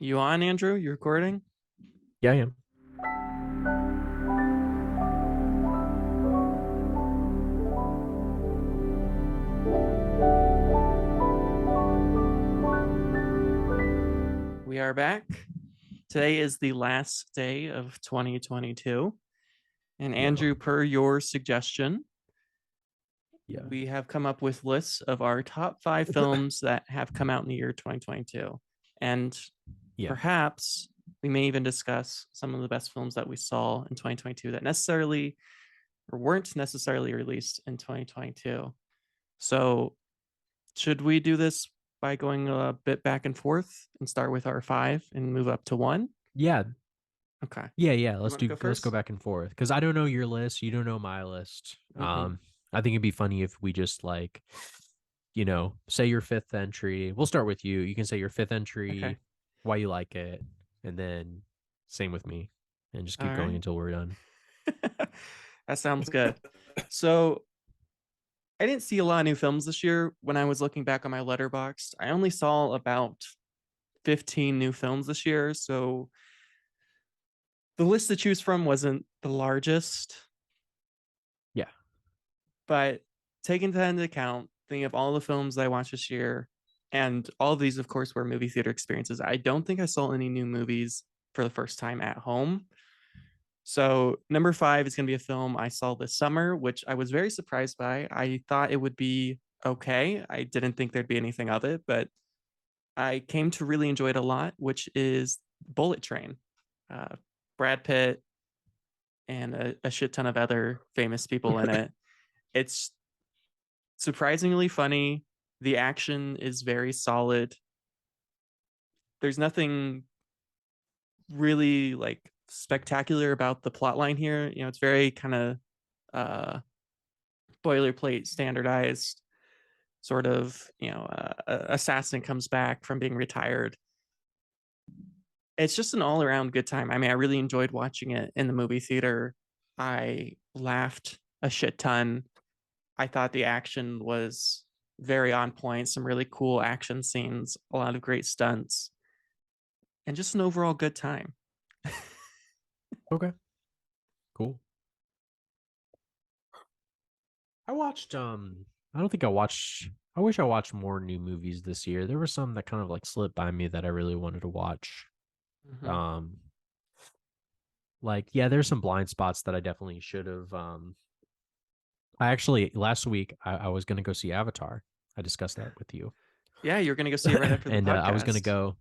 You on, Andrew? You recording? Yeah, I am. We are back. Today is the last day of 2022. And Yeah. Andrew, per your suggestion, Yeah. we have come up with lists of our top five films that have come out in the year 2022. And Yeah. perhaps we may even discuss some of the best films that we saw in 2022 that necessarily or weren't necessarily released in 2022. So, should we do this by going a bit back and forth and start with our five and move up to one? Yeah. Okay. Yeah. You Let's want to do go let's go first? back and forth because I don't know your list, you don't know my list. Mm-hmm. I think it'd be funny if we just say your fifth entry. We'll start with you. You can say your fifth Okay. entry, why you like it, and then same with me, and just All keep going right. until we're done. That sounds good. So I didn't see a lot of new films this year. When I was looking back on my letterbox, I only saw about 15 new films this year. So the list to choose from wasn't the largest, Yeah. but taking that into account, thinking of all the films that I watched this year, and all of these, of course, were movie theater experiences. I don't think I saw any new movies for the first time at home. So number five is going to be a film I saw this summer, which I was very surprised by. I thought it would be okay. I didn't think there'd be anything of it, but I came to really enjoy it a lot, which is Bullet Train. Uh, Brad Pitt and a shit ton of other famous people in it. It's surprisingly funny. The action is very solid. There's nothing really like spectacular about the plot line here. It's very kind of uh boilerplate, standardized sort of, assassin comes back from being retired. It's just an all around good time. I mean, I really enjoyed watching it in the movie theater. I laughed a shit ton. I thought the action was very on point, some really cool action scenes, a lot of great stunts, and just an overall good time. Okay. Cool. I watched I don't think I watched I wish I watched more new movies this year. There were some that kind of like slipped by me that I really wanted to watch. Mm-hmm. Um yeah, there's some blind spots that I definitely should have I actually last week I was gonna go see Avatar. I discussed that with you. Yeah, you're going to go see it right after the And I was gonna podcast. go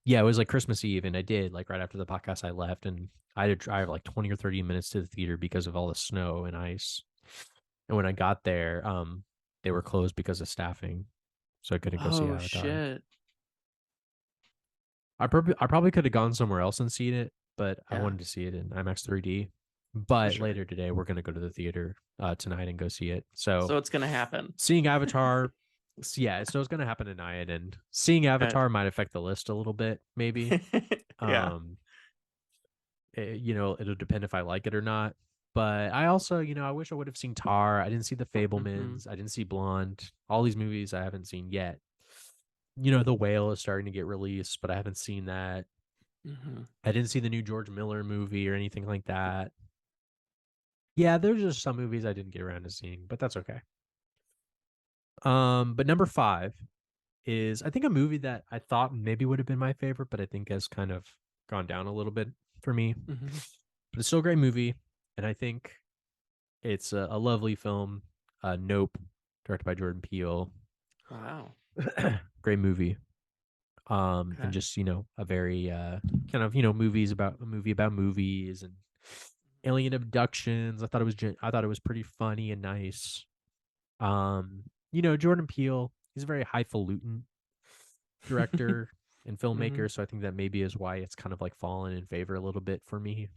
yeah, it was like Christmas Eve, and I did like right after the podcast I left, and I had to drive like 20 or 30 minutes to the theater because of all the snow and ice. And when I got there, they were closed because of staffing, so I couldn't go see Oh, Avatar. shit. I probably could have gone somewhere else and seen it, but I Yeah, wanted to see it in IMAX 3D. for But sure. later today, we're gonna go to the theater tonight and go see it. So So it's going to happen. seeing Avatar, yeah, so it's gonna happen tonight, and seeing Good. Avatar might affect the list a little bit, maybe. Yeah. Um, it'll depend if I like it or not. But I also, I wish I would have seen Tar. I didn't see The Mm-hmm. Fablemans. I didn't see Blonde. All these movies I haven't seen yet. The Whale is starting to get released, but I haven't seen that. Mm-hmm. I didn't see the new George Miller movie or anything like that. Yeah, there's just some movies I didn't get around to seeing, but that's okay. But number five is I think a movie that I thought maybe would have been my favorite, but I think has kind of gone down a little bit for me. Mm-hmm. But it's still a great movie, and I think it's a lovely film. Nope, directed by Jordan Peele. Wow. Great movie. And Okay. just a very kind of movies about a movie about movies and alien abductions. I thought it was pretty funny and nice. Jordan Peele, he's a very highfalutin director and Mm-hmm. filmmaker, so I think that maybe is why it's kind of like fallen in favor a little bit for me.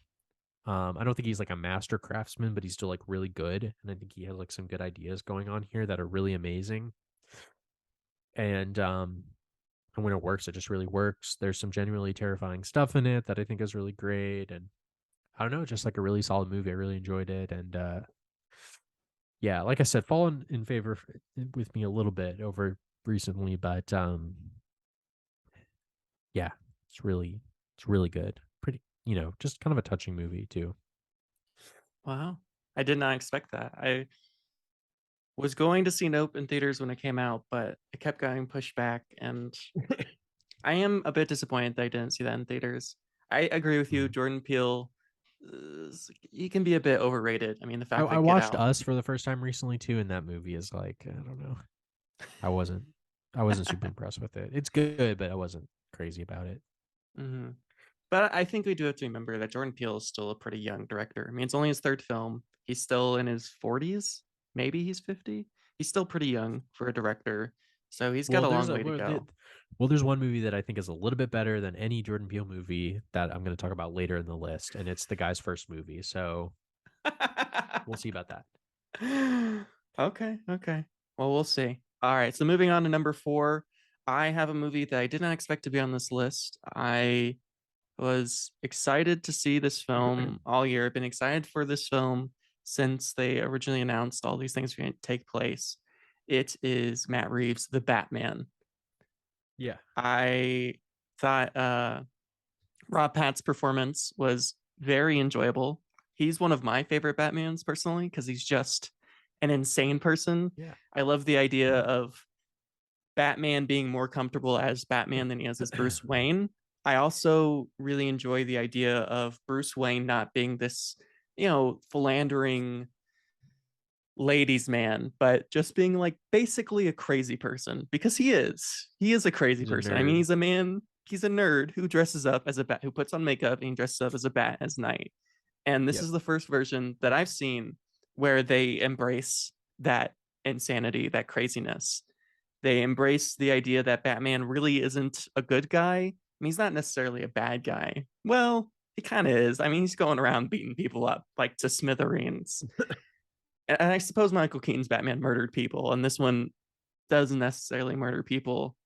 I don't think he's like a master craftsman, but he's still like really good, and I think he has like some good ideas going on here that are really amazing. And when it works, it just really works. There's some genuinely terrifying stuff in it that I think is really great, and I don't know, just like a really solid movie. I really enjoyed it, and yeah, like I said, fallen in favor with me a little bit over recently, but yeah, It's really good. Pretty, just kind of a touching movie too. Wow. I did not expect that. I was going to see Nope in theaters when it came out, but it kept getting pushed back, and I am a bit disappointed that I didn't see that in theaters. I agree with you, Mhm. Jordan Peele. He can be a bit overrated. I mean, the fact I that Get watched Out. Us for the first time recently too, and that movie is like, I don't know. I wasn't I wasn't super impressed with it. It's good, but I wasn't crazy about it. Hmm. But I think we do have to remember that Jordan Peele is still a pretty young director. I mean, it's only his third film. He's still in his 40s. Maybe he's 50. He's still pretty young for a director. So he's got Well, a there's long a way to go. there's one movie that I think is a little bit better than any Jordan Peele movie that I'm going to talk about later in the list, and it's the guy's first movie. So we'll see about that. Okay, okay. Well, we'll see. All right, so moving on to number four, I have a movie that I did not expect to be on this list. I was excited to see this film all year. I've been excited for this film since they originally announced all these things were going to take place. It is Matt Reeves' The Batman. Yeah. I thought Rob Pat's performance was very enjoyable. He's one of my favorite Batmans personally because he's just an insane person. Yeah. I love the idea of Batman being more comfortable as Batman than he is as Bruce Wayne. I also really enjoy the idea of Bruce Wayne not being this, philandering ladies man, but just being like basically a crazy person because he is. He is a crazy He's a person. I mean, nerd. he's a man, he's a nerd who dresses up as a bat, who puts on makeup and dresses up as a bat as night. And this Yep. is the first version that I've seen where they embrace that insanity, that craziness. They embrace the idea that Batman really isn't a good guy. I mean, he's not necessarily a bad guy. Well, he kind of is. I mean, he's going around beating people up like to smithereens. And I suppose Michael Keaton's Batman murdered people, and this one doesn't necessarily murder people,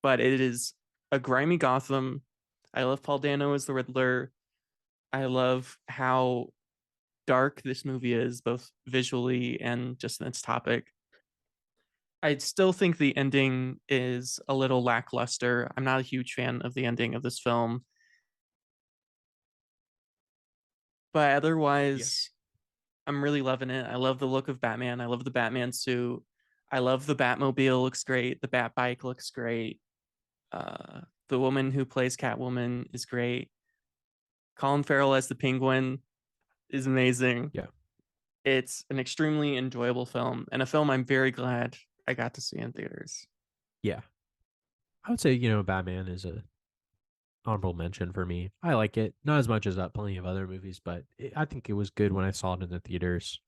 but it is a grimy Gotham. I love Paul Dano as the Riddler. I love how dark this movie is, both visually and just in its topic. I still think the ending is a little lackluster. I'm not a huge fan of the ending of this film, but Yeah. otherwise, I'm really loving it. I love the look of Batman. I love the Batman suit. I love the Batmobile looks great. The Bat bike looks great. The woman who plays Catwoman is great. Colin Farrell as the Penguin is amazing. Yeah. It's an extremely enjoyable film and a film I'm very glad I got to see in theaters. Yeah. I would say, Batman is a honorable mention for me. I like it. Not as much as plenty of other movies, but I think it was good when I saw it in the theaters.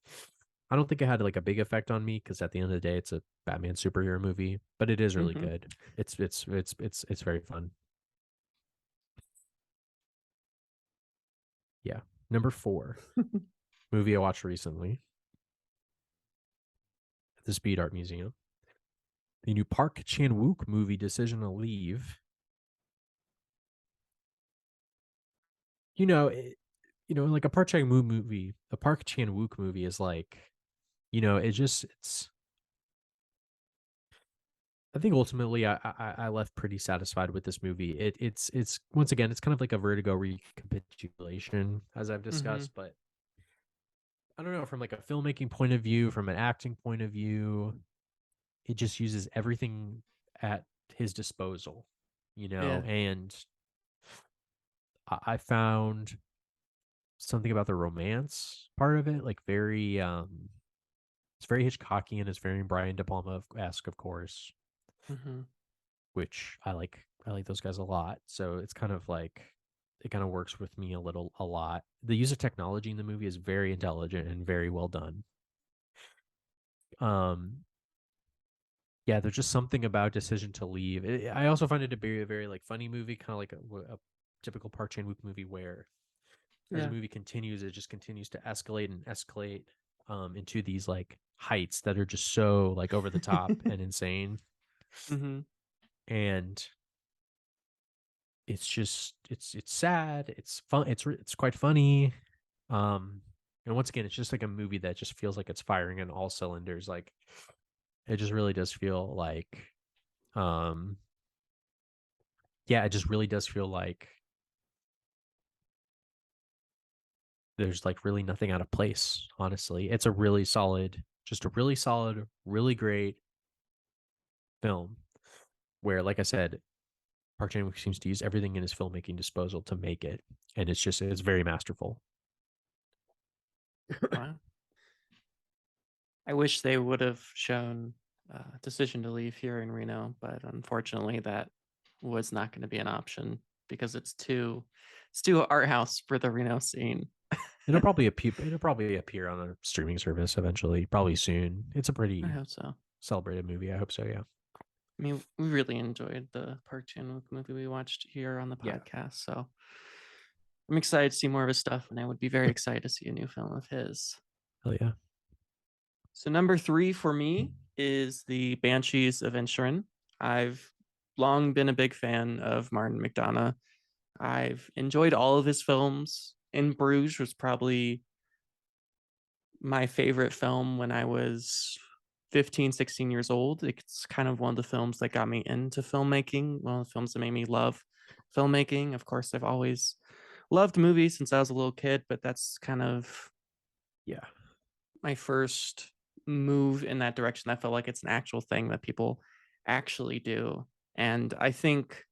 I don't think it had like a big effect on me because at the end of the day, it's a Batman superhero movie, but it is really Mm-hmm. good. It's very fun. Yeah. Number four, movie I watched recently at the Speed Art Museum. The new Park Chan Wook movie, Decision to Leave. You know, it, like a Park Chan Wook movie is like, it's. I think ultimately, I left pretty satisfied with this movie. It's once again, it's kind of like a Vertigo recapitulation, as I've Mm-hmm. discussed, but I don't know, from like a filmmaking point of view, from an acting point of view, it just uses everything at his disposal, Yeah. and I found something about the romance part of it, like it's very Hitchcockian, it's very Brian De Palma esque, of course, Mm-hmm. which I like. I like those guys a lot. So it's kind of like it kind of works with me a lot. The use of technology in the movie is very intelligent and very well done. Um, yeah, there's just something about Decision to Leave. I also find it to be a very like funny movie, kind of like a typical Park Chan Wook movie where as the Yeah. movie continues, it just continues to escalate and escalate into these like heights that are just so like over the top and insane. Mm-hmm. And it's sad, it's fun, it's quite funny. Um and once again, it's just like a movie that just feels like it's firing on all cylinders. Like it just really does feel like um yeah, it just really does feel like there's like really nothing out of place, honestly. It's a really solid, just a really solid, really great film where, like I said, Park Chan Wook seems to use everything in his filmmaking disposal to make it. And it's very masterful. Wow. I wish they would have shown Decision to Leave here in Reno, but unfortunately, that was not going to be an option because it's too art house for the Reno scene. It'll probably appear on a streaming service eventually, probably soon. It's a I pretty hope so. celebrated movie. I hope so, yeah. I mean, we really enjoyed the Park Chan-wook movie we watched here on the Yeah. podcast, so I'm excited to see more of his stuff, and I would be very excited to see a new film of his. Hell yeah. So number 3 for me is the Banshees of Inisherin. I've long been a big fan of Martin McDonagh. I've enjoyed all of his films. In Bruges was probably my favorite film when I was 15, 16 years old. It's kind of one of the films that got me into filmmaking, one of the films that made me love filmmaking. Of course, I've always loved movies since I was a little kid, but that's kind of Yeah. my first move in that direction. I felt like it's an actual thing that people actually do. And I think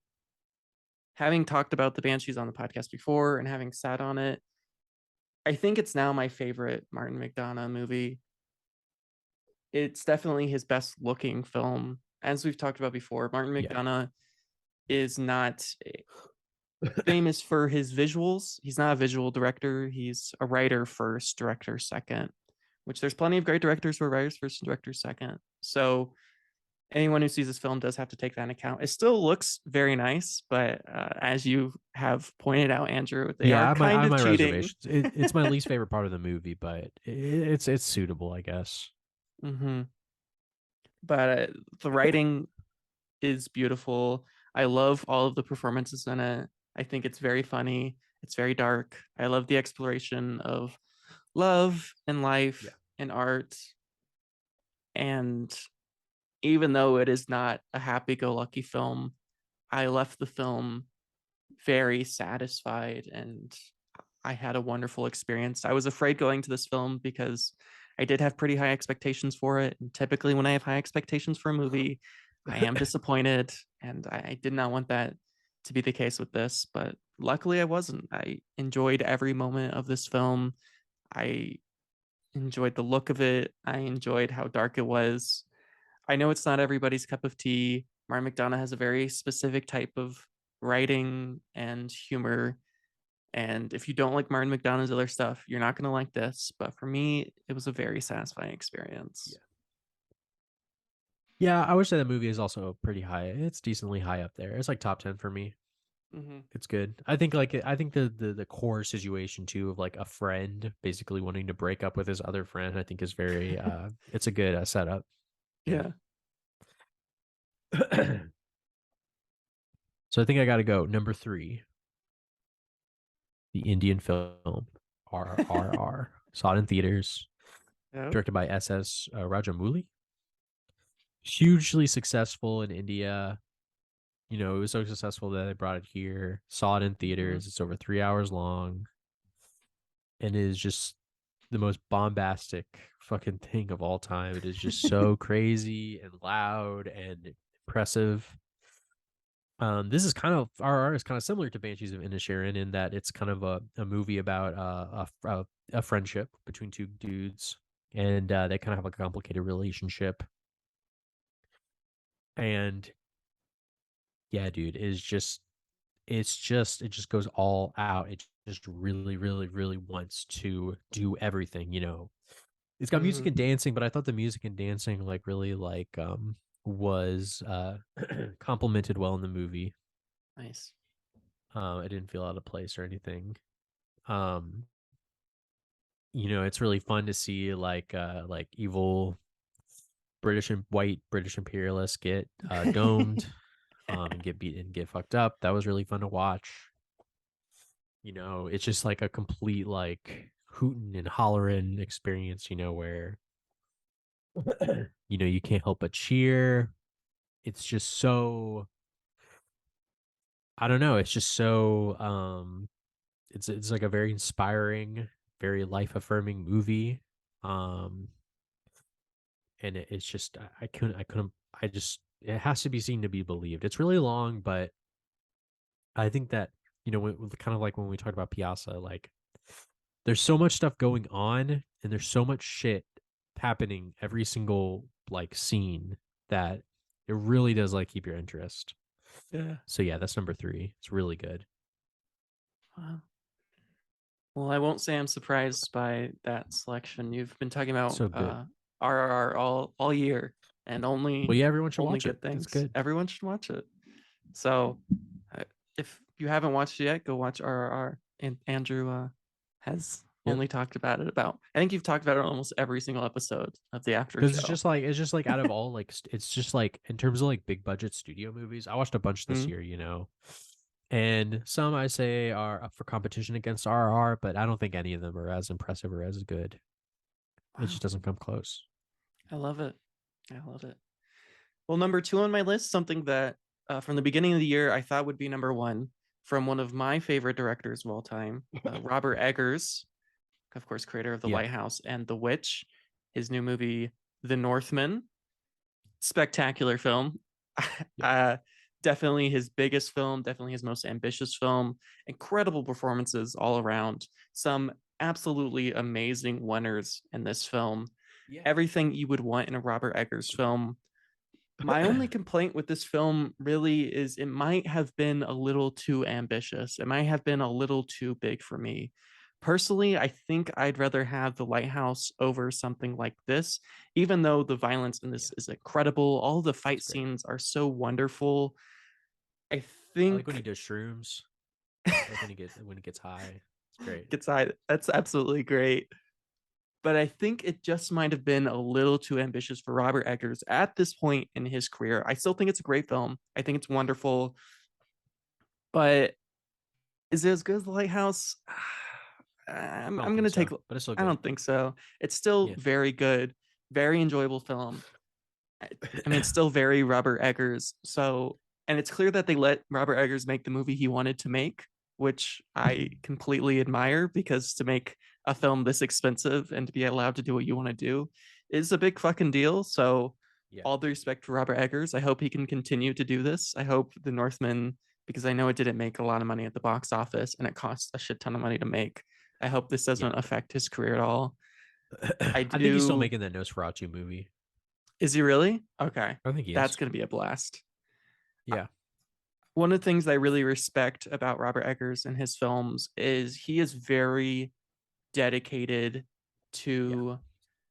having talked about the Banshees on the podcast before and having sat on it, I think it's now my favorite Martin McDonagh movie. It's definitely his best looking film. As we've talked about before, Martin Yeah. McDonagh is not famous for his visuals. He's not a visual director. He's a writer first, director second, which there's plenty of great directors who are writers first and directors second. So anyone who sees this film does have to take that into account. It still looks very nice, but as you have pointed out, Andrew, they Yeah, are I kind have of my cheating. reservations. It's my least favorite part of the movie, but it's suitable, I guess. Mm-hmm. But the writing is beautiful. I love all of the performances in it. I think it's very funny. It's very dark. I love the exploration of love and life Yeah. and art. And even though it is not a happy go lucky film, I left the film very satisfied and I had a wonderful experience. I was afraid going to this film because I did have pretty high expectations for it. And typically, when I have high expectations for a movie, I am disappointed. And I did not want that to be the case with this. But luckily, I wasn't. I enjoyed every moment of this film. I enjoyed the look of it. I enjoyed how dark it was. I know it's not everybody's cup of tea. Martin McDonagh has a very specific type of writing and humor. And if you don't like Martin McDonagh's other stuff, you're not going to like this. But for me, it was a very satisfying experience. Yeah. Yeah, I would say that movie is also pretty high. It's decently high up there. It's like top 10 for me. Mm-hmm. It's good. I think the core situation too of like a friend basically wanting to break up with his other friend, I think is very it's a good setup. Yeah. Yeah. So I think I got to go number 3, the Indian film RRR. Saw it in theaters, Yep. directed by SS Rajamouli. Hugely successful in India. You know, it was so successful that they brought it here. Saw it in Mm-hmm. theaters. It's over 3 hours long, and it is just the most bombastic fucking thing of all time. It is just so crazy and loud and impressive. This is kind of RR is kind of similar to Banshees of Inisherin in that it's kind of a movie about a friendship between two dudes, and they kind of have a complicated relationship. And yeah, dude, it just goes all out. It just really, really, really wants to do everything. You know, it's got music Mm-hmm. and dancing, but I thought the music and dancing like really like was complemented well in the movie. Nice. I didn't feel out of place or anything. Um, you know, it's really fun to see like evil British and white British imperialists get domed and get beat and get fucked up. That was really fun to watch. You know, it's just like a complete like hootin' and hollerin' experience, you know, where you know you can't help but cheer. It's just so I don't know. It's just so it's like a very inspiring, very life affirming movie. Um, and it's just I just it has to be seen to be believed. It's really long, but I think that kind of like when we talked about Piazza, like there's so much stuff going on and there's so much shit happening every single like scene that it really does like keep your interest. Yeah. So yeah, that's number 3. It's really good. Wow. Well, I won't say I'm surprised by that selection. You've been talking about So good. RRR all year, and Well, only yeah, everyone should only watch it. good It's things. good. Everyone should watch it. So, uh, if you haven't watched it yet, go watch RRR. And Andrew has Yep. only talked about it about. I think you've talked about it on almost every single episode of the after Because show. it's just like out of all like it's just like in terms of like big budget studio movies, I watched a bunch this Mm, year, and some I say are up for competition against RRR, but I don't think any of them are as impressive or as good. It wow, just doesn't come close. I love it. I love it. Well, number two on my list, something that from the beginning of the year I thought would be number one from one of my favorite directors of all time, Robert Eggers, of course, creator of The Yeah, Lighthouse and The Witch. His new movie, The Northmen, spectacular film. yeah. uh, Definitely his biggest film, definitely his most ambitious film. Incredible performances all around. Some absolutely amazing winners in this film. Yeah. Everything you would want in a Robert Eggers film. My only complaint with this film really is it might have been a little too ambitious. It might have been a little too big for me. Personally, I think I'd rather have The Lighthouse over something like this, even though the violence in Yeah, this is incredible. All the fight it's great. scenes are so wonderful. I I like when he think does shrooms. I like when he gets high. It's great. that's absolutely great. But I think it just might have been a little too ambitious for Robert Eggers at this point in his career. I still think it's a great film. I think it's wonderful, but is it as good as The Lighthouse? I don't I'm think gonna take. so, but it's still I good. don't think so. It's still Yeah, very good, very enjoyable film. I mean, it's still very Robert Eggers. So, and it's clear that they let Robert Eggers make the movie he wanted to make, which I completely admire because to make a film this expensive and to be allowed to do what you want to do is a big fucking deal. So, yeah, all the respect for Robert Eggers. I hope he can continue to do this. I hope The Northman, because I know it didn't make a lot of money at the box office and it cost a shit ton of money to make. I hope this yeah. doesn't affect his career at all. I I think he's still do. making that Nosferatu movie. Is he really? Okay. I think he That's is. going to be a blast. Yeah, One of the things I really respect about Robert Eggers and his films is he is very dedicated yeah, to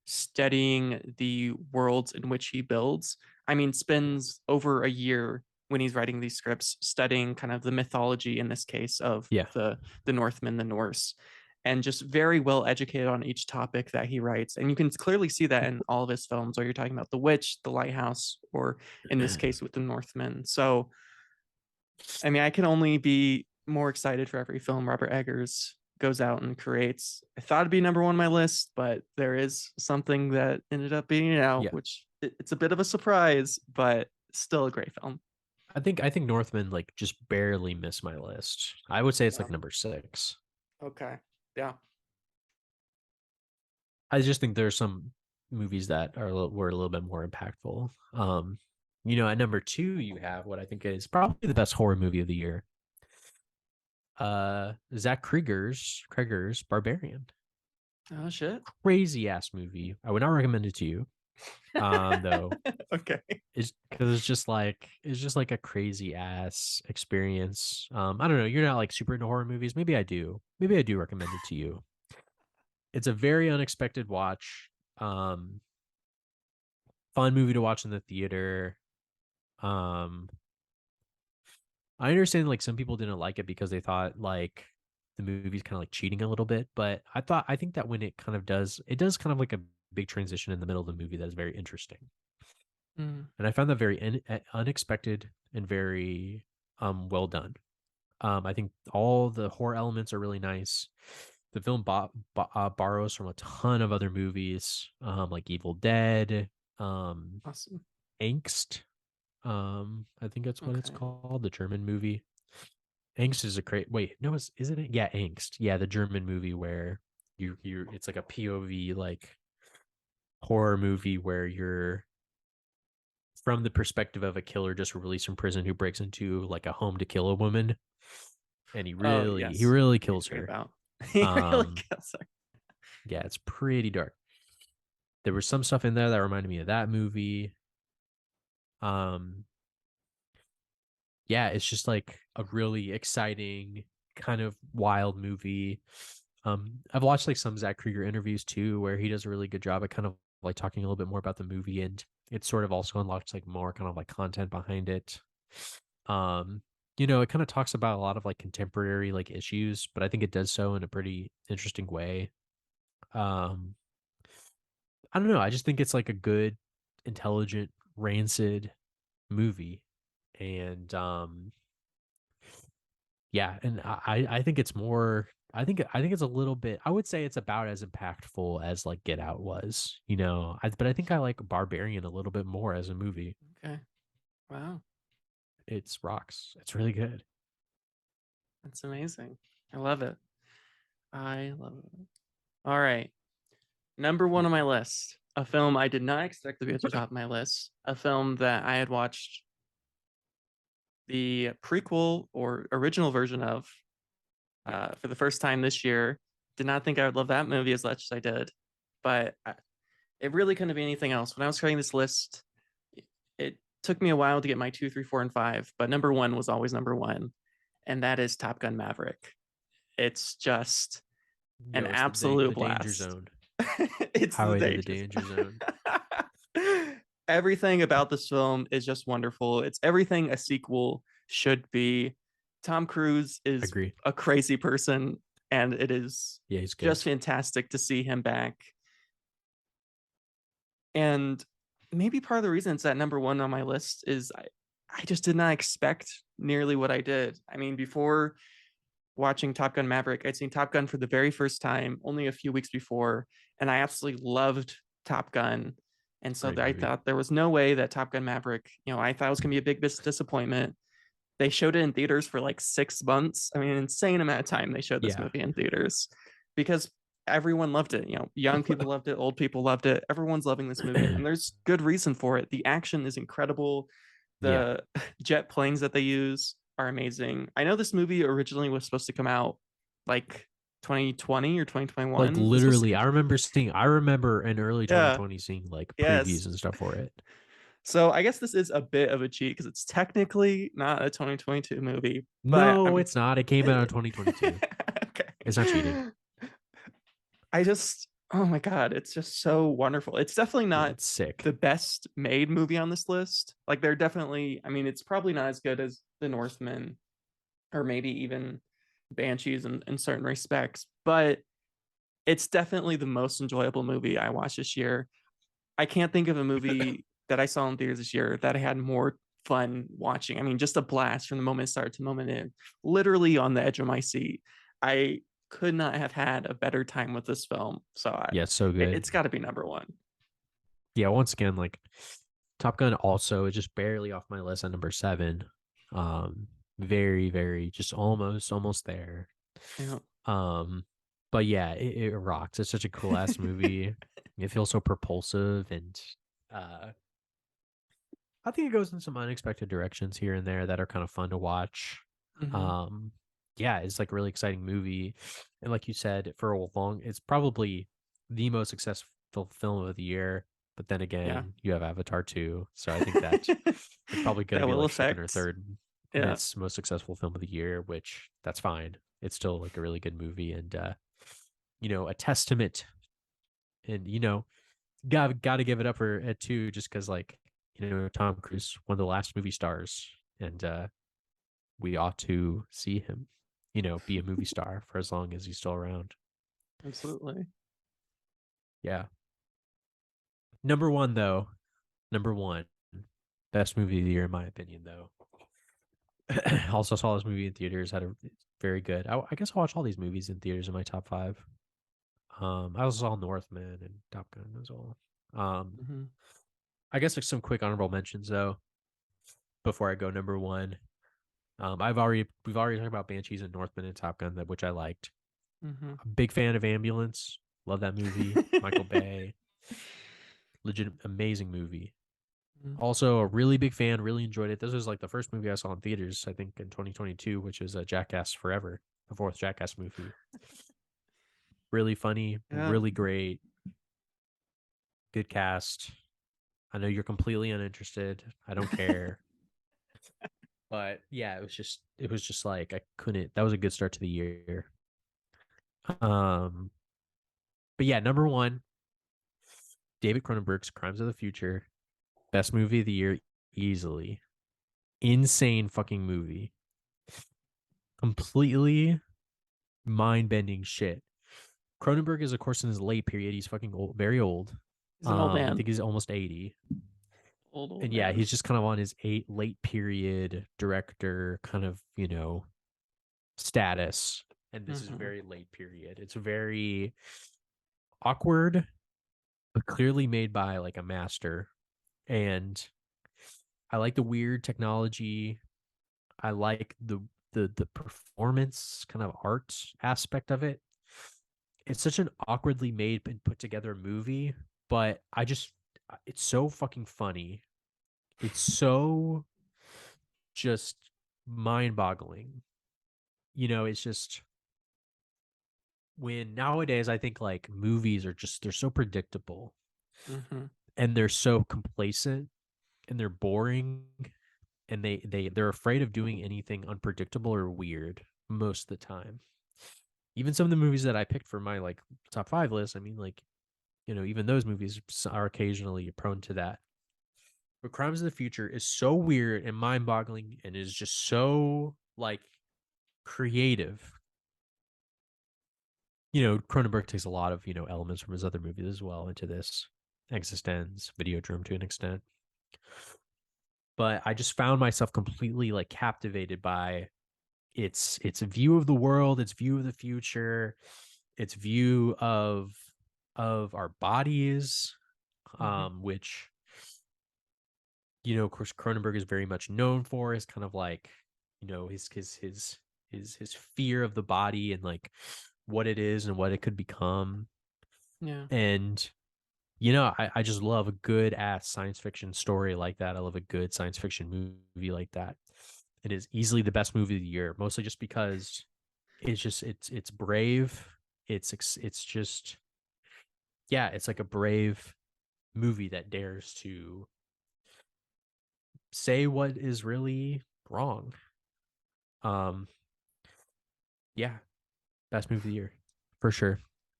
studying the worlds in which he builds. I mean, yeah, spends over a year when he's writing these scripts studying kind of the mythology in this case of yeah, the Northmen, the Norse, and just very well educated on each topic that he writes. And you can clearly see that in all of his films, whether you're talking about The Witch, The Lighthouse, or in this case with the Northmen. So I mean, I can only be more excited for every film Robert Eggers goes out and creates. I thought it'd be number one on my list, but there is something that ended up being yeah. which it's a bit of a surprise, but still a great film. I think Northman like just barely missed my list. I would say it's Yeah. like number 6. Okay. Yeah. I just think there's some movies that were a little bit more impactful. At number 2 you have what I think is probably the best horror movie of the year. Zach Krieger's Barbarian. Oh shit. Crazy ass movie. I would not recommend it to you. Though Okay. it's because it's just like a crazy ass experience. I don't know. You're not like super into horror movies. Maybe I do. Maybe I do recommend it to you. It's a very unexpected watch. Um, Fun movie to watch in the theater. Um, I understand like some people didn't like it because they thought like the movie's kind of like cheating a little bit, but I think that when it does kind of like a big transition in the middle of the movie that is very interesting. Mm, And I found that very unexpected and very well done. I think all the horror elements are really nice. The film borrows from a ton of other movies, like Evil Dead, um, awesome. Angst. I think that's what it's Okay. called, the German movie. Angst is a great wait, no, isn't it? Yeah, Angst. Yeah, the German movie where you're it's like a POV like horror movie where you're from the perspective of a killer just released from prison who breaks into like a home to kill a woman and Oh he yes, really I kills forget her. about. He really Um kills her. yeah, it's pretty dark. There was some stuff in there that reminded me of that movie. Um yeah, it's just like a really exciting kind of wild movie. I've watched like some Zach Krieger interviews too, where he does a really good job at kind of like talking a little bit more about the movie, and it sort of also unlocks like more kind of like content behind it. Um, it kind of talks about a lot of like contemporary like issues, but I think it does so in a pretty interesting way. Um, I don't know. I just think it's like a good, intelligent, rancid movie, and yeah, and I think it's more I think it's a little bit I would say it's about as impactful as like Get Out was, but I think I like Barbarian a little bit more as a movie. Okay. Wow. It's rocks. It's really good. That's amazing. I love it. I love it. All right. Number one on my list, a film I did not expect to be at the top of my list, a film that I had watched the prequel or original version of for the first time this year. Did not think I would love that movie as much as I did, but it really couldn't be anything else. When I was creating this list, it took me a while to get my two, three, four, and five, but number one was always number one, and that is Top Gun Maverick. It's just an Yo, it's absolute the danger blast. zone. It's the Highway to the danger danger zone. zone. Everything about this film is just wonderful. It's everything a sequel should be. Tom Cruise I is agree. a crazy person, and it is Yeah, he's good. just fantastic to see him back. And maybe part of the reason it's at number one on my list is I just did not expect nearly what I did. I mean, before watching Top Gun Maverick, I'd seen Top Gun for the very first time only a few weeks before, and I absolutely loved Top Gun. And so Great I movie. thought there was no way that Top Gun Maverick, I thought it was going to be a big disappointment. They showed it in theaters for like 6 months. I mean, an insane amount of time they showed this Yeah. movie in theaters because everyone loved it. Young people loved it, old people loved it. Everyone's loving this movie, and there's good reason for it. The action is incredible. Yeah. The jet planes that they use are amazing. I know this movie originally was supposed to come out like 2020 or Like 2021. This was literally, I remember in early yeah, 2020 seeing like yes. previews and stuff for it. So I guess this is a bit of a cheat because it's technically not a 2022 movie, but No, I'm it's not. It came out in 2022. It's not cheating. okay. I just, oh my God, it's just so wonderful. It's definitely Yeah, not it's sick. the best made movie on this list. Like, they're definitely, I mean, it's probably not as good as The Northmen or maybe even Banshees in certain respects, but it's definitely the most enjoyable movie I watched this year. I can't think of a movie that I saw in theaters this year that I had more fun watching. I mean, just a blast from the moment it started to the moment in, literally on the edge of my seat. I could not have had a better time with this film. So Yeah, it's so good. it's got to be number one. Yeah, once again, like Top Gun also is just barely off my list at number 7. Very, very just almost there. You know? Um, but yeah, it rocks. It's such a cool ass movie. It feels so propulsive and uh I think it goes in some unexpected directions here and there that are kind of fun to watch. Mhm. Um, yeah, it's like a really exciting movie. And like you said, for a long, it's probably the most successful film of the year. But then Yeah. again, you have Avatar 2. So I think that it's probably going to That be will like second or affect. third in Yeah. its most successful film of the year, which that's fine. It's still like a really good movie and, a testament. And, got to give it up for it too, just because like, Tom Cruise, one of the last movie stars. And, we ought to see him, be a movie star for as long as he's still around. Absolutely. Yeah. Number one, though. Number one. Best movie of the year, in my opinion, though. Also saw this movie in theaters. Had a very good. I guess I watched all these movies in theaters in my top five. I also saw Northman and Top Gun as well. Um, Mhm. I guess like some quick honorable mentions though before I go number one. We've already talked about Banshees and Northmen and Top Gun, that which I liked. Hmm. A big fan of Ambulance. Love that movie. Michael Bay, legit amazing movie. Also, a really big fan. Really enjoyed it. This was like the first movie I saw in theaters, I think, in 2022, which is Jackass Forever, the fourth Jackass movie. Really funny, Yeah. really great, good cast. I know you're completely uninterested. I don't care. But yeah, it was just like I couldn't. That was a good start to the year. Um, but yeah, number one, David Cronenberg's Crimes of the Future, best movie of the year, easily. Insane fucking movie. Completely mind bending shit. Cronenberg is, of course, in his late period. He's fucking old, very old. He's an old I man. think he's almost 80. Old And yeah, man. he's just kind of on his late period director kind of, status. And this is Hmm. very late period. It's very awkward, but clearly made by like a master. And I like the weird technology. I like the performance kind of art aspect of it. It's such an awkwardly made and put together movie, but it's so fucking funny. It's so just mind-boggling. It's just when nowadays I think like movies are just they're so predictable Hmm. and they're so complacent and they're boring and they're afraid of doing anything unpredictable or weird most of the time. Even some of the movies that I picked for my like top 5 list, I mean like, even those movies are occasionally prone to that. But Crimes of the Future is so weird and mind-boggling and is just so like creative. Cronenberg takes a lot of, elements from his other movies as well into this. Existence, Videodrome to an extent. But I just found myself completely like captivated by its view of the world, its view of the future, its view of our bodies, Hmm. which of course Cronenberg is very much known for is kind of like, his fear of the body and like what it is and what it could become. Yeah. And I just love a good ass science fiction story like that. I love a good science fiction movie like that. It is easily the best movie of the year, mostly just because it's brave. It's just yeah, it's like a brave movie that dares to say what is really wrong. Um, yeah, best movie of the year for sure.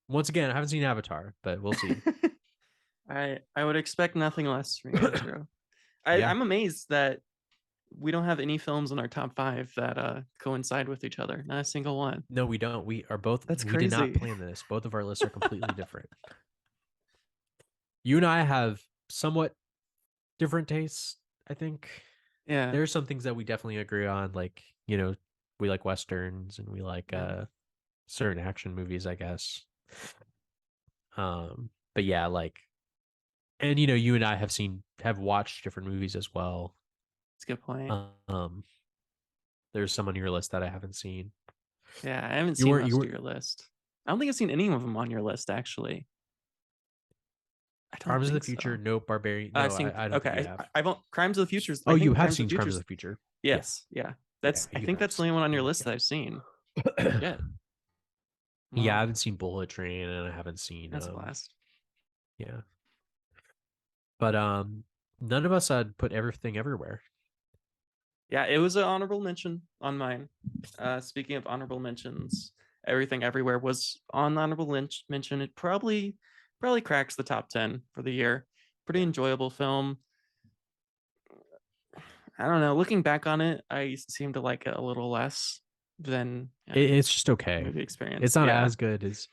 Once again, I haven't seen Avatar, but we'll see. I would expect nothing less from you, Andrew. Yeah, I'm amazed that we don't have any films in our top five that coincide with each other. Not a single one. no, we don't. That's We did not crazy. plan this. Both of our lists are completely different. You and I have somewhat different tastes, I think. Yeah. There are some things that we definitely agree on, like, we like westerns and we like Yeah. certain action movies, I guess. But yeah, like, and you and I have watched different movies as well. That's a good point. Um, there's some on your list that I haven't seen. Yeah, I haven't You seen weren't you most of were your list. I don't think I've seen any of them on your list, actually. I don't Crimes of the think Future, so. Nope, Barbarian. I've No, seen I don't think you okay. have. I've Crimes of the Futures. Oh, I you think have Crimes of seen the Crimes of Futures. the Future. Yeah, Yes, yeah. yeah, I you think that's have. the only one on your Yeah, list that I've seen. yeah. Shit. Yeah, I Wow, haven't seen Bullet Train and I haven't seen that's a blast. yeah. But none of us had put everything everywhere. Yeah, it was an honorable mention on mine. Speaking of honorable mentions, Everything Everywhere was on the honorable mention. It probably cracks the top 10 for the year. Pretty Yeah. enjoyable film. I don't know. Looking back on it, I seem to like it a little less than It's just okay. movie It's experience. not Yeah. as good as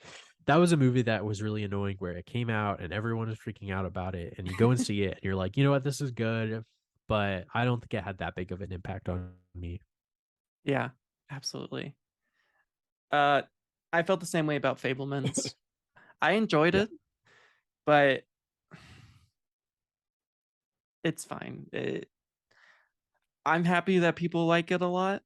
that was a movie that was really annoying where it came out and everyone was freaking out about it. And you go and see it and you're like, you know what, this is good. But I don't think it had that big of an impact on me. Yeah, absolutely. Uh I felt the same way about Fablemans. I enjoyed Yeah. it, but it's fine. I'm happy that people like it a lot.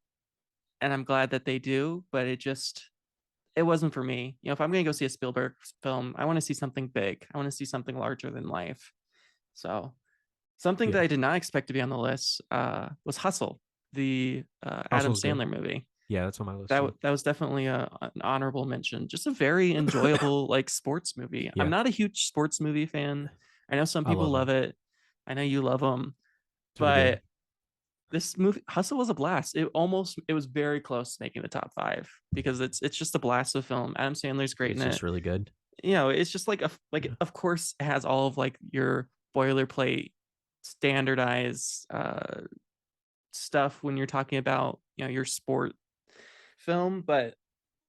and I'm glad that they do, but it wasn't for me. If I'm gonna go see a Spielberg film, I want to see something big. I want to see something larger than life. So something that Yeah. I did not expect to be on the list was Hustle, the Adam Hustle's good. Sandler movie. Yeah, that's on my list too. That was definitely an honorable mention. Just a very enjoyable like sports movie. I'm Yeah, not a huge sports movie fan. I know some I people love love them. it. I know you love them, Super good. but this movie Hustle was a blast. It was very close to making the top five because it's just a blast of film. Adam Sandler's great in It's it. just really good. It's just like Yeah. of course it has all of like your boilerplate standardized stuff when you're talking about your sport film, but it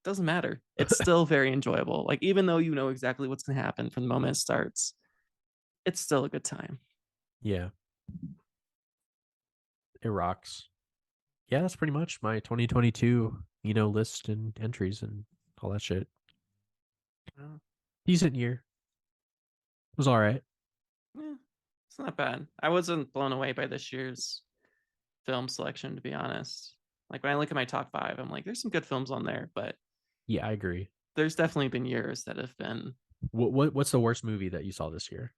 doesn't matter. It's still very enjoyable. Like even though you know exactly what's gonna happen from the moment it starts, it's still a good time. Yeah, it rocks. Yeah, that's pretty much my 2022, list and entries and all that shit. Uh, Decent year. It was all right. yeah, it's not bad. I wasn't blown away by this year's film selection, to be honest. Like when I look at my top five, I'm like, there's some good films on there, but Yeah, I agree. there's definitely been years that have been What's the worst movie that you saw this year?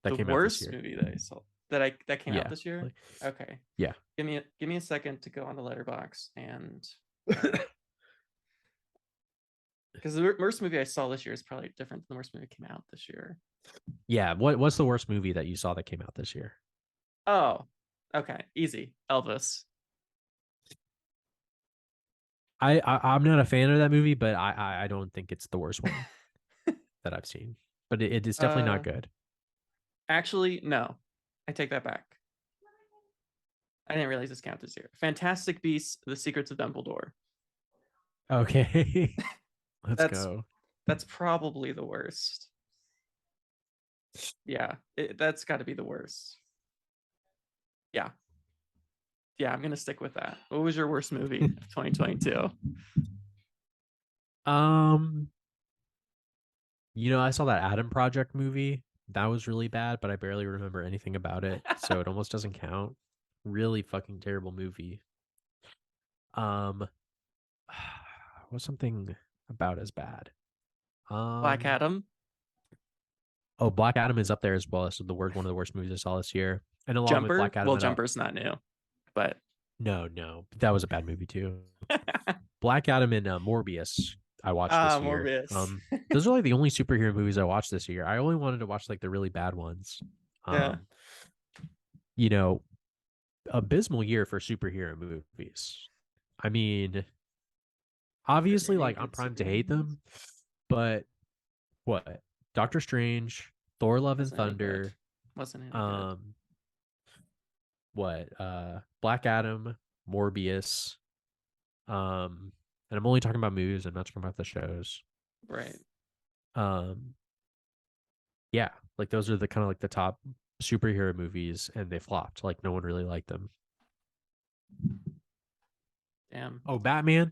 That the came out this worst year? movie that I saw that came out Yeah. this year. Like, Okay, yeah. give me a second to go on the letterbox and because the worst movie I saw this year is probably different than the worst movie that came out this year. Yeah. What's the worst movie that you saw that came out this year? Oh, okay, easy. Elvis. I'm not a fan of that movie, but I don't think it's the worst one that I've seen. But it is definitely not uh, good. Actually, no, I take that back. I didn't realize this counted this year. Fantastic Beasts: The Secrets of Dumbledore. Okay. Let's That's go. that's probably the worst. Yeah, that's got to be the worst. Yeah, yeah, I'm gonna stick with that. What was your worst movie of 2022? Um, I saw that Adam Project movie. That was really bad, but I barely remember anything about it, so it almost doesn't count. Really fucking terrible movie. Um, what's something about as bad? Black Um, Adam, oh, Black Adam is up there as well. It's one of the worst movies I saw this year. And along with Jumper. Black Adam, Well, Jumper's not new, but no, that was a bad movie too. Black Adam and Morbius I watched this year. Morbius. Those are like the only superhero movies I watched this year. I only wanted to watch like the really bad ones. Yeah, Um, you know, abysmal year for superhero movies. I mean, there obviously, any like I'm good primed to superhero hate movies? them, but what? Doctor Strange, Thor: Love and Wasn't any good. Thunder, Wasn't any good. um, Black Adam, Morbius, and I'm only talking about movies. I'm not talking about the shows. Right. Um, yeah, like those are the kind of like the top superhero movies, and they flopped. Like no one really liked them. Damn. Oh, Batman.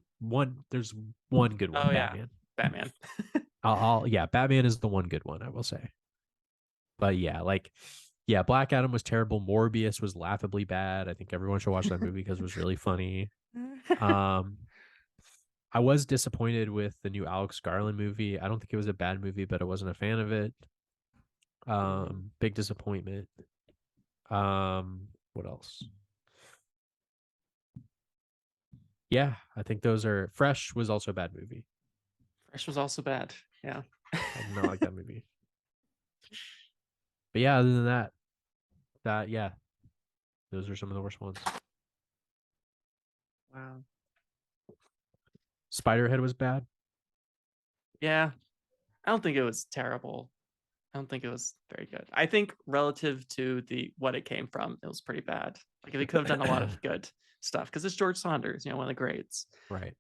There's one good one. Oh yeah, Batman. Batman. Yeah, Batman is the one good one, I will say. But yeah, yeah, Black Adam was terrible. Morbius was laughably bad. I think everyone should watch that movie because it was really funny. Um, I was disappointed with the new Alex Garland movie. I don't think it was a bad movie, but I wasn't a fan of it. Big disappointment. What else? Yeah, I think those are Fresh was also a bad movie. Fresh was also bad. Yeah. I did not like that movie. But yeah, other than that yeah, those are some of the worst ones. Wow. Spiderhead was bad. Yeah. I don't think it was terrible. I don't think it was very good. I think relative to the what it came from, it was pretty bad. Like they could have done a lot of good stuff because it's George Saunders, one of the greats. Right.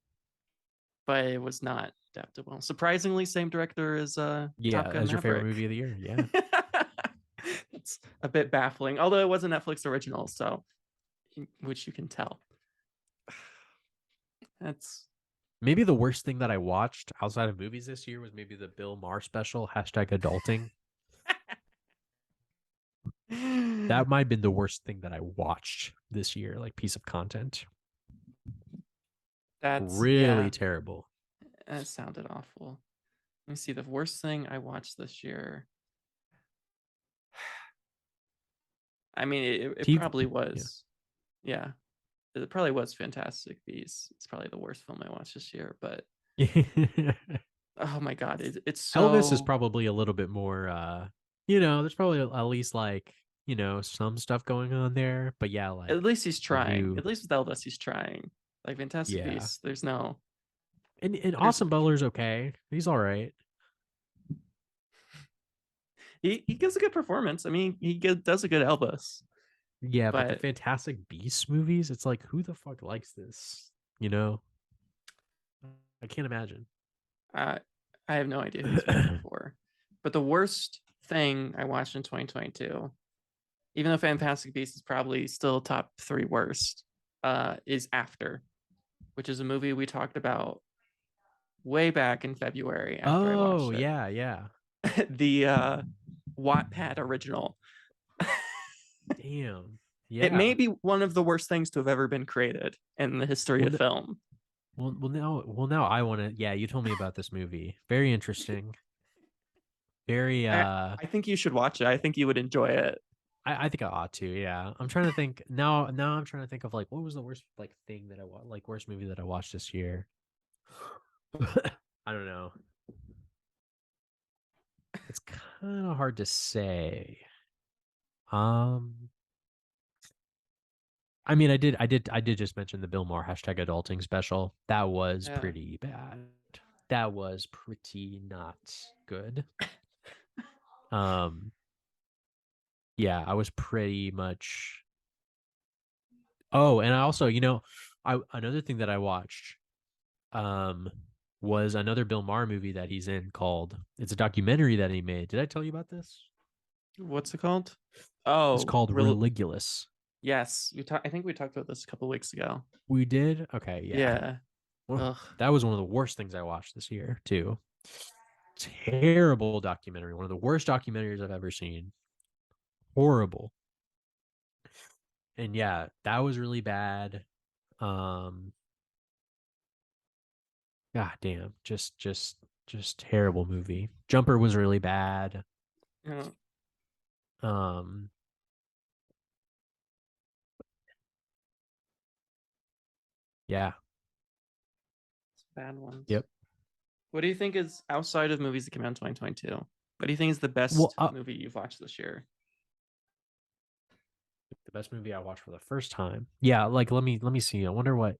But it was not adapted well. Surprisingly, same director as Yeah, Top Gun as your favorite Maverick. movie of the year. Yeah. It's a bit baffling, although it was a Netflix original, so which you can tell. That's Maybe the worst thing that I watched outside of movies this year was maybe the Bill Maher special, #adulting. That might have been the worst thing that I watched this year, like piece of content. Yeah, Really terrible. that sounded awful. Let me see. The worst thing I watched this year. I mean, it TV, probably yeah. was. Yeah, it probably was Fantastic Beasts. It's probably the worst film I watched this year. But oh my god, it's Elvis is so. probably a little bit more there's probably at least like, some stuff going on there. But yeah, At like least he's the trying. At new least with Elvis, he's trying. Like Fantastic yeah. Beasts, there's no. And There's Austin Butler's okay. He's all right. he gives a good performance. I mean, does a good Elvis, Yeah, but the but Fantastic Beasts movies, it's like who the fuck likes this? You know? I can't imagine. I I have no idea who he's making it for. But the worst thing I watched in 2022, even though Fantastic Beasts is probably still top three worst, is After, which is a movie we talked about way back in February after I Oh, watched it. yeah, yeah. The Wattpad original. Damn. It may Yeah. be one of the worst things to have ever been created in the history Well, of film. now I want to. Yeah, you told me about this movie. Very interesting. Very. I I think you should watch it. I think you would enjoy it. I think I ought to. Yeah. I'm trying to think now. Now I'm trying to think of like what was the worst like thing that I watched, like worst movie that I watched this year. I don't know. It's kind of hard to say. Um. I mean, I did just mention the Bill Maher #adulting special. That was Yeah. pretty bad. That was pretty not good. Um, yeah, I was pretty much. Oh, and I also, I another thing that I watched, um, was another Bill Maher movie that he's in called. It's a documentary that he made. Did I tell you about this? What's it called? It's Oh, called Religulous. yes. I think we talked about this a couple weeks ago. We did. Okay, yeah. Yeah. Well, Ugh. that was one of the worst things I watched this year too. Terrible documentary. One of the worst documentaries I've ever seen. Horrible. And yeah, that was really bad. Um, God damn, just terrible movie. Jumper was really bad. Yeah, Um, yeah, bad ones. yep. What do you think is outside of movies that came out in 2022? What do you think is the Well, best movie you've watched this year? the best movie I watched for the first time. Yeah, like let me see. I wonder what.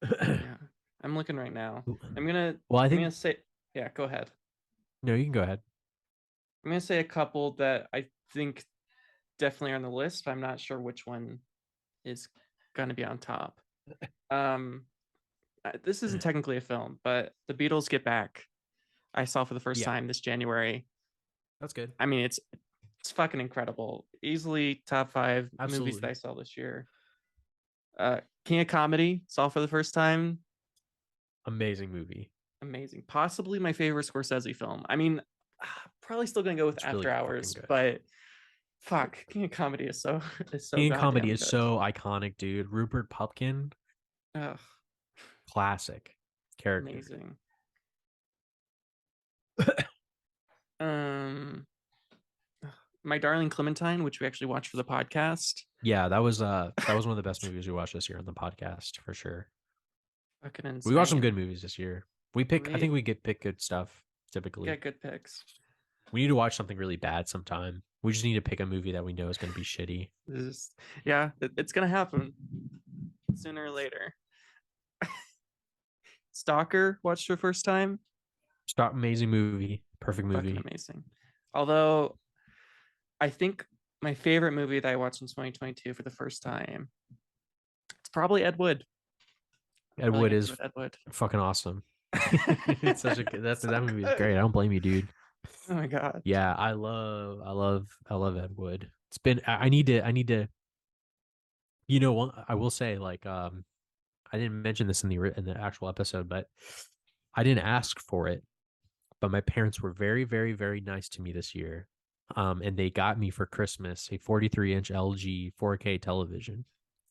Yeah. I'm looking right now. Well, I I'm gonna think say yeah, go ahead. no, you can go ahead. I'm gonna say a couple that I think definitely are on the list, but I'm not sure which one is gonna be on top. Um this isn't technically a film, but The Beatles Get Back. I saw for the first Yeah, time this January. that's good. I mean, it's fucking incredible. Easily top five movies that I Absolutely saw this year. King of Comedy saw for the first time. amazing movie. Amazing. Possibly my favorite Scorsese film. I mean, probably still gonna go with It's really After fucking Hours, good. but fuck, King of Comedy is so King Comedy goddamn is good. so iconic, dude. Rupert Pupkin, Ugh, classic character. amazing. Um, My Darling Clementine, which we actually watched for the podcast. Yeah, that was one of the best movies we watched this year on the podcast for sure. Fucking We watched some insane. good movies this year. I think We we get pick good stuff typically. get good picks. We need to watch something really bad sometime. We just need to pick a movie that we know is going to be shitty. Yeah, it's gonna happen sooner or later. Stalker watched for the first time. Stop, amazing movie, perfect Fucking movie. amazing. Although I think my favorite movie that I watched in 2022 for the first time, it's probably Ed Wood. I'm Ed really Wood gonna go is with Ed Wood. fucking awesome. It's such a good. It's so That movie is good. great. I don't blame you, dude. Oh my god. Yeah, I love Ed Wood. It's been. I need to. I will say like I didn't mention this in the actual episode, but I didn't ask for it, but my parents were very, very, very nice to me this year. And they got me for Christmas a 43-inch LG 4K television.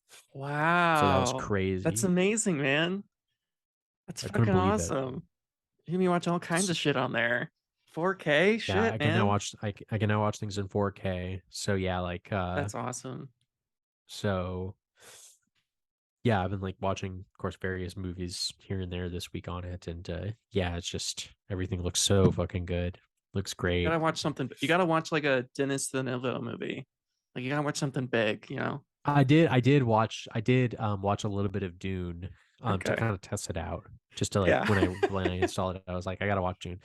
So that was Wow. That's crazy. amazing, man. That's I couldn't fucking believe it. awesome. You can watch all kinds S- of shit on there. 4K Yeah, shit, man. I can now watch things in 4K. So yeah, That's awesome. so yeah, I've been like watching, of course, various movies here and there this week on it, and yeah, it's just everything looks so fucking good. Looks You great. gotta watch something. You gotta watch like a Dennis the Villeneuve movie. Like you gotta watch something big, you know? I did watch a little bit of Dune to Okay. kind of test it out. Just to like Yeah. when I installed it, I was like, I gotta watch Dune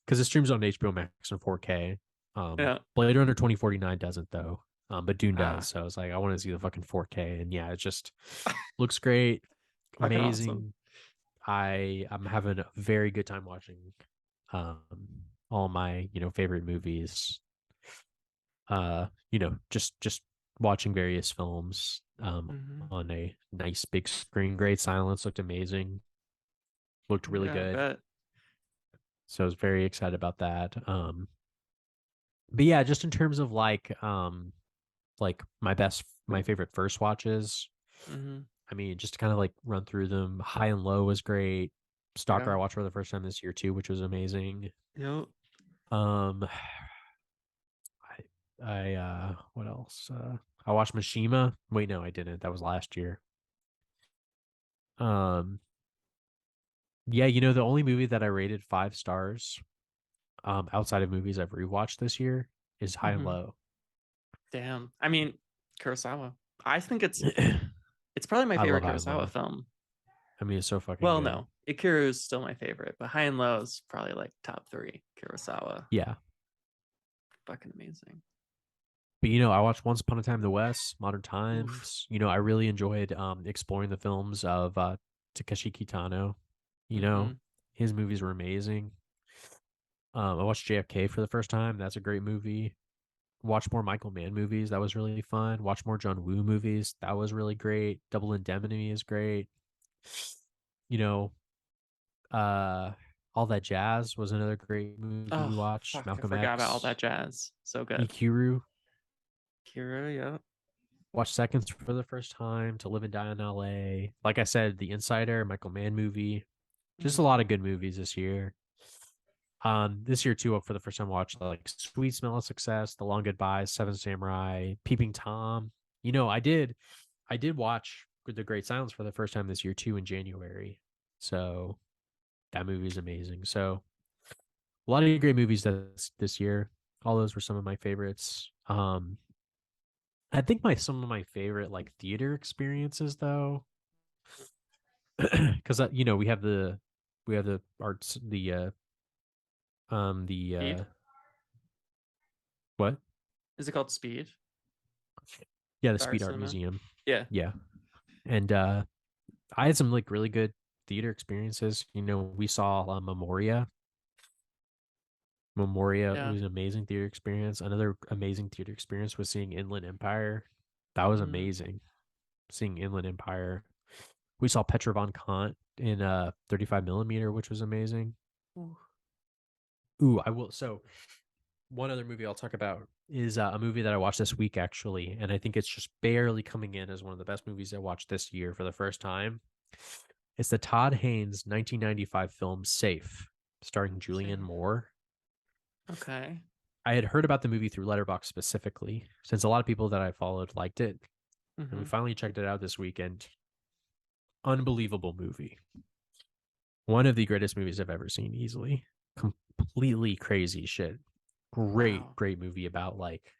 because it streams on HBO Max in 4K. Yeah. Blade Runner 2049 doesn't though, but Dune does. Ah, So I was like, I want to see the fucking 4K, and yeah, it just looks great, fucking awesome. amazing. I'm having a very good time watching um all my favorite movies. Just watching various films Hmm. on a nice big screen. Great Silence looked amazing. Looked really Yeah, I good. bet. So I was very excited about that. But yeah, just in terms of like my favorite first watches. Hmm. I mean, just to kind of like run through them. High and Low was great. Stalker Yeah. I watched for the first time this year too, which was amazing. Yep. Um, what else? I watched Mishima. Wait, no, I didn't. That was last year. Um, yeah, the only movie that I rated 5 stars, outside of movies I've rewatched this year is High and Hmm. Low. Damn. I mean, Kurosawa. I think it's probably my I love favorite High and Kurosawa Low. film. I mean, it's so fucking Well, good. no, Ikiru is still my favorite, but High and Low is probably like top three. Kurosawa, Yeah. fucking amazing. But I watched Once Upon a Time in the West, Modern Oof. Times. I really enjoyed exploring the films of Takeshi Kitano. You Hmm. know, his movies were amazing. I watched JFK for the first time. That's a great movie. Watch more Michael Mann movies. That was really fun. Watch more John Woo movies. That was really great. Double Indemnity is great. You know, uh, All That Jazz was another great movie we Oh watched. fuck, I Malcolm forgot about all X, that jazz. So good. Ikiru. Kira, yeah. Watched Seconds for the first time. To Live and Die in L.A. Like I said, The Insider, Michael Mann movie. Just a Mm. lot of good movies this year. This year too, for the first time, watched like Sweet Smell of Success, The Long Goodbye, Seven Samurai, Peeping Tom. I did watch The Great Silence for the first time this year too in January. So that movie is amazing. So a lot of great movies this year. All those were some of my favorites. I think my some of my favorite like theater experiences though, because we have the arts the Speed. what Is it called Speed? yeah, the The art Speed Art cinema. Museum. Yeah. Yeah, and I had some like really good theater experiences. We saw Memoria. Memoria Yeah. was an amazing theater experience. Another amazing theater experience was seeing Inland Empire. That was Hmm. amazing. Seeing Inland Empire. We saw Petra von Kant in 35 millimeter, which was amazing. Ooh, I will. So one other movie I'll talk about is a movie that I watched this week actually, and I think it's just barely coming in as one of the best movies I watched this year for the first time. It's the Todd Haynes 1995 film Safe, starring Julianne See. Moore. Okay. I had heard about the movie through Letterboxd specifically, since a lot of people that I followed liked it, and we Hmm. finally checked it out this weekend. Unbelievable movie. One of the greatest movies I've ever seen, easily. Completely crazy shit. Great, Wow. great movie about like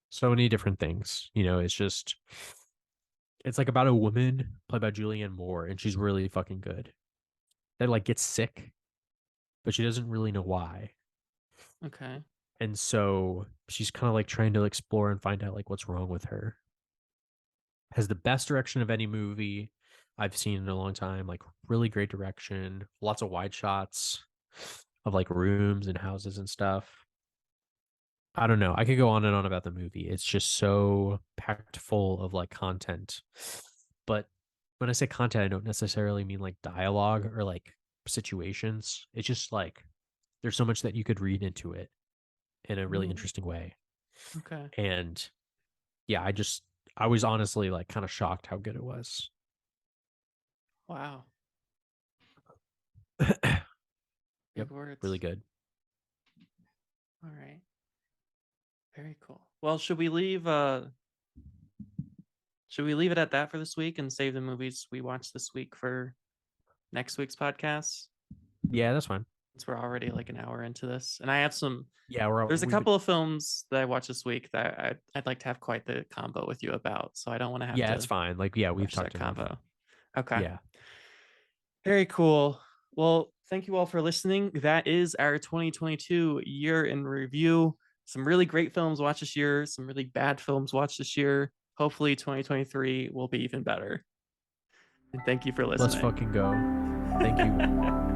so many different things. It's like about a woman played by Julianne Moore, and she's really fucking good. That like gets sick, but she doesn't really know why. Okay. And so she's kind of like trying to explore and find out like what's wrong with her. Has the best direction of any movie I've seen in a long time. Like really great direction, lots of wide shots of like rooms and houses and stuff. I don't know. I could go on and on about the movie. It's just so packed full of like content. But when I say content, I don't necessarily mean like dialogue or like situations. It's just like there's so much that you could read into it in a really Ooh. interesting way. Okay. And yeah, I was honestly like kind of shocked how good it was. Wow. Yep, Big really words. good. All right. Very cool. Well, should we leave it at that for this week and save the movies we watched this week for next week's podcast? Yeah, that's fine. Since we're already like an hour into this. And I have some Yeah, there's a we've been. couple of films that I watched this week that I'd like to have quite the combo with you about. So I don't want to have Yeah, it's to fine. Like, yeah, we've rush that talked enough. combo. Okay. Yeah. Very cool. Well, thank you all for listening. That is our 2022 year in review. Some really great films watched this year, some really bad films watched this year. Hopefully, 2023 will be even better. And thank you for Let's listening. fucking go. Thank you.